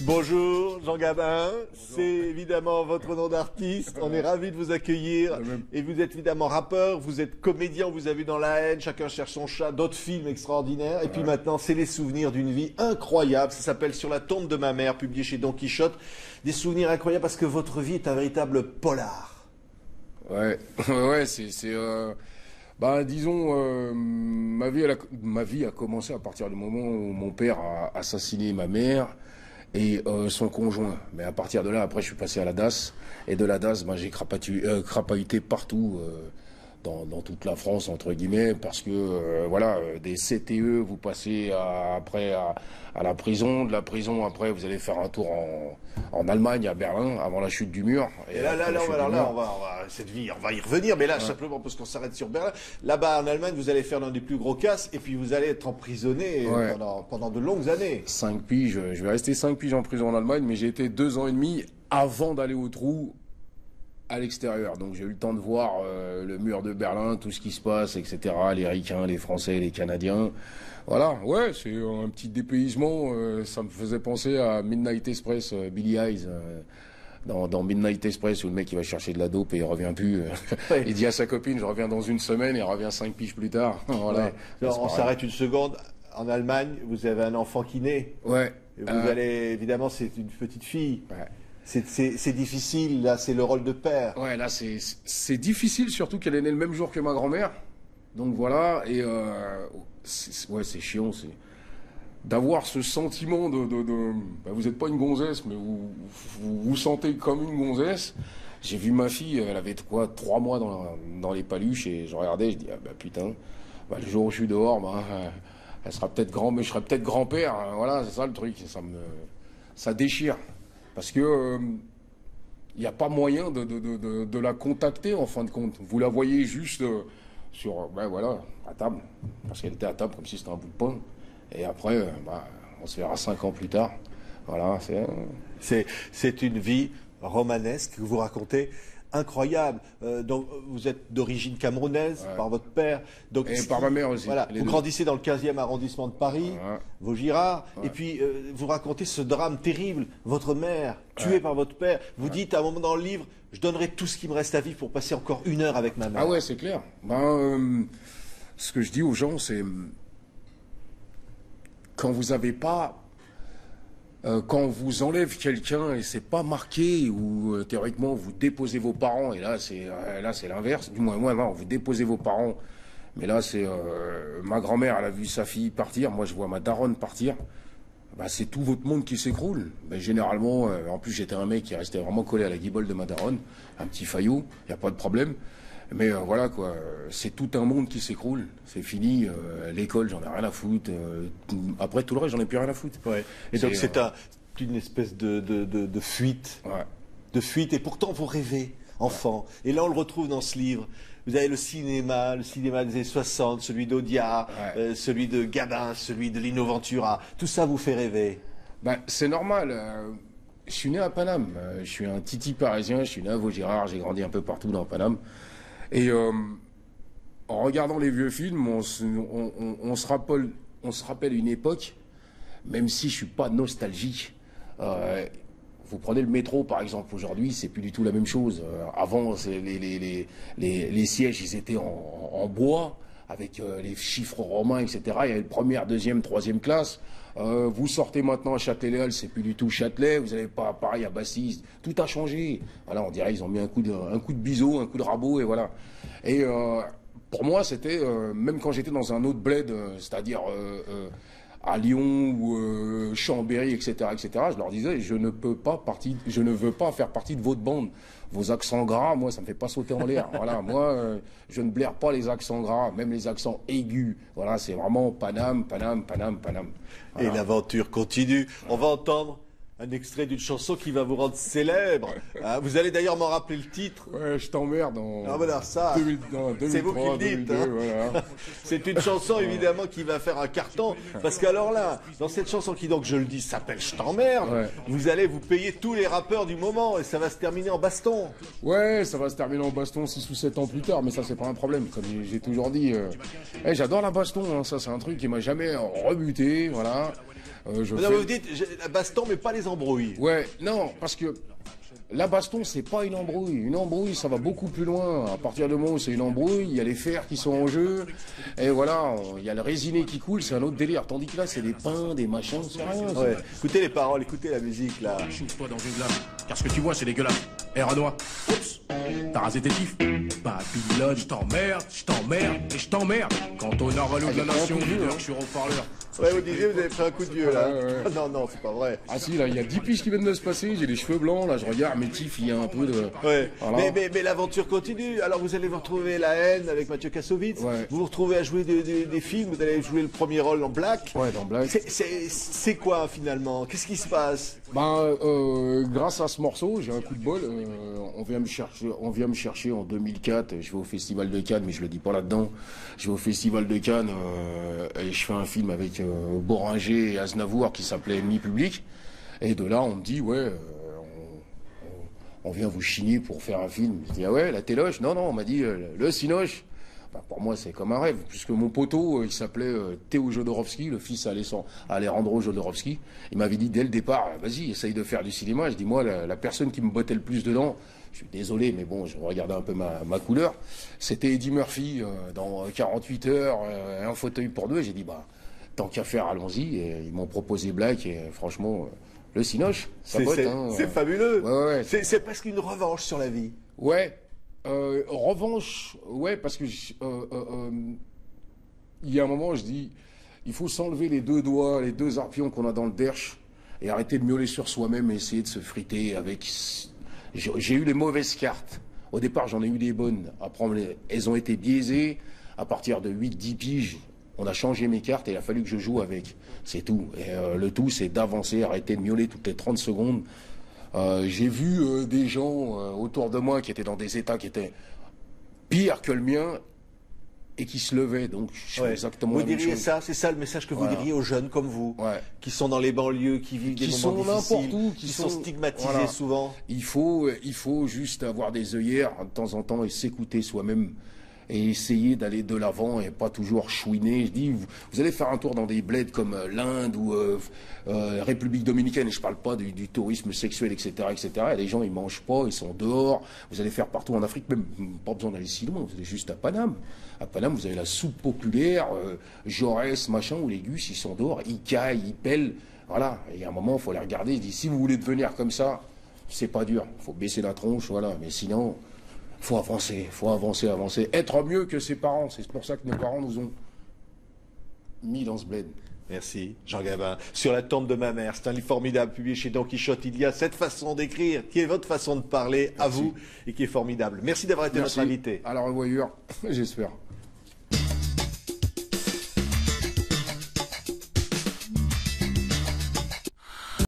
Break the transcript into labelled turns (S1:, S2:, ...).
S1: Bonjour Jean Gabin, c'est évidemment votre nom d'artiste, on est ravis de vous accueillir et vous êtes évidemment rappeur, vous êtes comédien, on vous a vu dans La Haine, Chacun cherche son chat, d'autres films extraordinaires et puis maintenant c'est les souvenirs d'une vie incroyable, ça s'appelle Sur la tombe de ma mère, publié chez Don Quichotte, des souvenirs incroyables parce que votre vie est un véritable polar.
S2: Ouais, ouais, disons, ma vie a commencé à partir du moment où mon père a assassiné ma mère et son conjoint. Mais à partir de là, après, je suis passé à la DAS. Et de la DAS, j'ai crapahuté partout dans toute la France, entre guillemets, parce que, des CTE, vous passez après à la prison. De la prison, après, vous allez faire un tour en Allemagne, à Berlin, avant la chute du mur.
S1: Et là, on va, cette vie, on va y revenir, mais là, simplement parce qu'on s'arrête sur Berlin. Là-bas, en Allemagne, vous allez faire l'un des plus gros casses, et puis vous allez être emprisonné pendant de longues années.
S2: 5 piges, je vais rester 5 piges en prison en Allemagne, mais j'ai été 2 ans et demi avant d'aller au trou à l'extérieur. Donc j'ai eu le temps de voir le mur de Berlin, tout ce qui se passe, etc. Les Ricains, les Français, les Canadiens. Voilà, ouais, c'est un petit dépaysement. Ça me faisait penser à Midnight Express, Billy Eyes. Dans Midnight Express, où le mec il va chercher de la dope et il revient plus. Il dit à sa copine, je reviens dans une semaine, et il revient 5 piges plus tard. Voilà.
S1: Alors, on s'arrête une seconde. En Allemagne, vous avez un enfant qui naît.
S2: Ouais.
S1: Et vous allez, évidemment, c'est une petite fille.
S2: Ouais.
S1: C'est difficile, là, c'est le rôle de père.
S2: Ouais, là, c'est difficile, surtout qu'elle est née le même jour que ma grand-mère. Donc voilà, et c'est chiant, c'est d'avoir ce sentiment vous n'êtes pas une gonzesse, mais vous vous sentez comme une gonzesse. J'ai vu ma fille, elle avait 3 mois dans les paluches, et je regardais, je dis, putain, le jour où je suis dehors, elle sera peut-être mais je serai peut-être grand-père, hein, voilà, c'est ça le truc, ça déchire. Parce que il n'y a pas moyen de la contacter en fin de compte. Vous la voyez juste à table, parce qu'elle était à table comme si c'était un bout de pain. Et après, on se verra 5 ans plus tard. Voilà,
S1: c'est une vie romanesque que vous racontez. Incroyable. Donc, vous êtes d'origine camerounaise par votre père. Donc,
S2: et par ma mère aussi.
S1: Voilà. Vous grandissez dans le 15e arrondissement de Paris, Vaugirard.
S2: Ouais.
S1: Et puis, vous racontez ce drame terrible. Votre mère, tuée par votre père. Vous dites à un moment dans le livre, je donnerai tout ce qui me reste à vivre pour passer encore 1 heure avec ma mère.
S2: Ah ouais, c'est clair. Ce que je dis aux gens, c'est quand vous n'avez pas... quand on vous enlève quelqu'un et c'est pas marqué, ou théoriquement vous déposez vos parents, et là c'est l'inverse, du moins non, vous déposez vos parents, mais là c'est ma grand-mère, elle a vu sa fille partir, moi je vois ma daronne partir, c'est tout votre monde qui s'écroule. Généralement, en plus j'étais un mec qui restait vraiment collé à la guibole de ma daronne, un petit faillot, il n'y a pas de problème. Mais voilà quoi, c'est tout un monde qui s'écroule, c'est fini, l'école j'en ai rien à foutre, après tout le reste j'en ai plus rien à foutre.
S1: Ouais. Et donc c'est une espèce de fuite, de fuite, et pourtant vous rêvez, enfant. Et là on le retrouve dans ce livre, vous avez le cinéma des années 60, celui d'Audiard, celui de Gabin, celui de Lino Ventura, tout ça vous fait rêver.
S2: C'est normal. Je suis né à Paname, je suis un titi parisien, je suis né à Vaugirard, j'ai grandi un peu partout dans Paname. Et en regardant les vieux films, on se rappelle une époque, même si je suis pas nostalgique. Vous prenez le métro, par exemple, aujourd'hui, c'est plus du tout la même chose. Avant, les sièges, ils étaient en bois, avec les chiffres romains, etc. Il y avait première, deuxième, troisième classe. Vous sortez maintenant à Châtelet-Léal, c'est plus du tout Châtelet. Vous n'avez pas pareil à Bastille. Tout a changé. Voilà, on dirait ils ont mis un coup de biseau, un coup de rabot, et voilà. Et pour moi, c'était même quand j'étais dans un autre bled, c'est-à-dire à Lyon ou Chambéry, etc., je leur disais, je ne veux pas faire partie de votre bande. Vos accents gras, moi, ça me fait pas sauter en l'air. Voilà, moi, je ne blaire pas les accents gras, même les accents aigus. Voilà, c'est vraiment Paname. Voilà.
S1: Et l'aventure continue. On va entendre un extrait d'une chanson qui va vous rendre célèbre. Vous allez d'ailleurs m'en rappeler le titre.
S2: Ouais, je t'emmerde en
S1: ça,
S2: 2003,
S1: c'est vous qui le dites.
S2: 2002, voilà.
S1: C'est une chanson évidemment qui va faire un carton. Parce qu'alors là, dans cette chanson qui donc, je le dis, s'appelle Je t'emmerde, vous allez vous payer tous les rappeurs du moment et ça va se terminer en baston.
S2: Ouais, ça va se terminer en baston 6 ou 7 ans plus tard, mais ça c'est pas un problème. Comme j'ai toujours dit, j'adore la baston, hein, ça c'est un truc qui m'a jamais rebuté, voilà.
S1: Vous dites la baston, mais pas les embrouilles.
S2: Ouais, non, parce que la baston, c'est pas une embrouille. Une embrouille, ça va beaucoup plus loin. À partir du moment où c'est une embrouille, il y a les fers qui sont en jeu. Et voilà, il y a le résiné qui coule, c'est un autre délire. Tandis que là, c'est des pains, des machins, c'est rien.
S1: Ouais. Écoutez les paroles, écoutez la musique, là.
S3: Chouffe-toi dans une glace, car ce que tu vois, c'est dégueulasse. Hé, Renoir, oups, t'as rasé tes tifs. Babylone, je t'emmerde, et je t'emmerde. Quant au Narvalo de la nation, leader, je suis haut-parleur.
S1: Ouais, vous disiez, vous avez pris un coup de vieux, là. Ouais. Non, c'est pas vrai.
S2: Ah si, là, il y a 10 piges qui viennent de se passer, j'ai les cheveux blancs, là, je regarde, mes tifs, il y a un peu de...
S1: Ouais,
S2: voilà.
S1: mais l'aventure continue. Alors, vous allez vous retrouver La Haine avec Mathieu Kassovitz.
S2: Ouais.
S1: Vous vous retrouvez à jouer des films. Vous allez jouer le premier rôle en Black.
S2: Ouais, dans Black.
S1: C'est quoi, finalement? Qu'est-ce qui se passe?
S2: Grâce à ce morceau, j'ai un coup de bol. On vient me chercher en 2004. Je vais au Festival de Cannes, mais je le dis pas là-dedans. Je vais au Festival de Cannes et je fais un film avec Boringer et Aznavour qui s'appelait Ennemi public. Et de là, on me dit, ouais, on vient vous chigner pour faire un film. Je dis, ah ouais, la téloche? Non, on m'a dit, le Cinoche. Bah, pour moi, c'est comme un rêve, puisque mon poteau, il s'appelait Théo Jodorowsky, le fils Alejandro Jodorowsky. Il m'avait dit dès le départ, vas-y, essaye de faire du cinéma. Je dis, moi, la personne qui me bottait le plus dedans, je suis désolé, mais bon, je regardais un peu ma couleur, c'était Eddie Murphy dans 48 heures, un fauteuil pour deux. J'ai dit, bah, tant qu'à faire, allons-y. Et ils m'ont proposé Black, et franchement, le Cinoche, ça botte.
S1: C'est fabuleux.
S2: Ouais.
S1: C'est presque une revanche sur la vie.
S2: Ouais. Revanche, ouais, parce que il y a un moment, je dis, il faut s'enlever les deux doigts, les deux arpions qu'on a dans le derche et arrêter de miauler sur soi-même et essayer de se friter avec... J'ai eu les mauvaises cartes. Au départ, j'en ai eu des bonnes. Après, elles ont été biaisées. À partir de 8-10 piges, on a changé mes cartes et il a fallu que je joue avec. C'est tout. Et le tout, c'est d'avancer, arrêter de miauler toutes les 30 secondes. J'ai vu des gens autour de moi qui étaient dans des états qui étaient pires que le mien et qui se levaient. Donc, je fais exactement la même chose.
S1: Vous diriez ça, c'est ça le message que vous diriez aux jeunes comme vous, qui sont dans les banlieues, qui vivent des moments difficiles, qui sont stigmatisés souvent.
S2: Il faut juste avoir des œillères de temps en temps et s'écouter soi-même. Et essayer d'aller de l'avant et pas toujours chouiner. Je dis, vous allez faire un tour dans des bleds comme l'Inde ou République dominicaine, et je parle pas du tourisme sexuel, etc., etc. Et les gens, ils mangent pas, ils sont dehors. Vous allez faire partout en Afrique, même pas besoin d'aller si loin. Vous allez juste à Paname. À Paname, vous avez la soupe populaire, Jaurès, machin, où les gus, ils sont dehors, ils caillent, ils pèlent. Voilà. Et à un moment, il faut les regarder. Je dis, si vous voulez devenir comme ça, c'est pas dur. Il faut baisser la tronche, voilà. Mais sinon... faut avancer. Être mieux que ses parents. C'est pour ça que nos parents nous ont mis dans ce bled.
S1: Merci, Jean Gabin. Sur la tombe de ma mère, c'est un livre formidable publié chez Don Quichotte. Il y a cette façon d'écrire qui est votre façon de parler à vous et qui est formidable. Merci d'avoir été notre invité.
S2: À la revoyure, j'espère.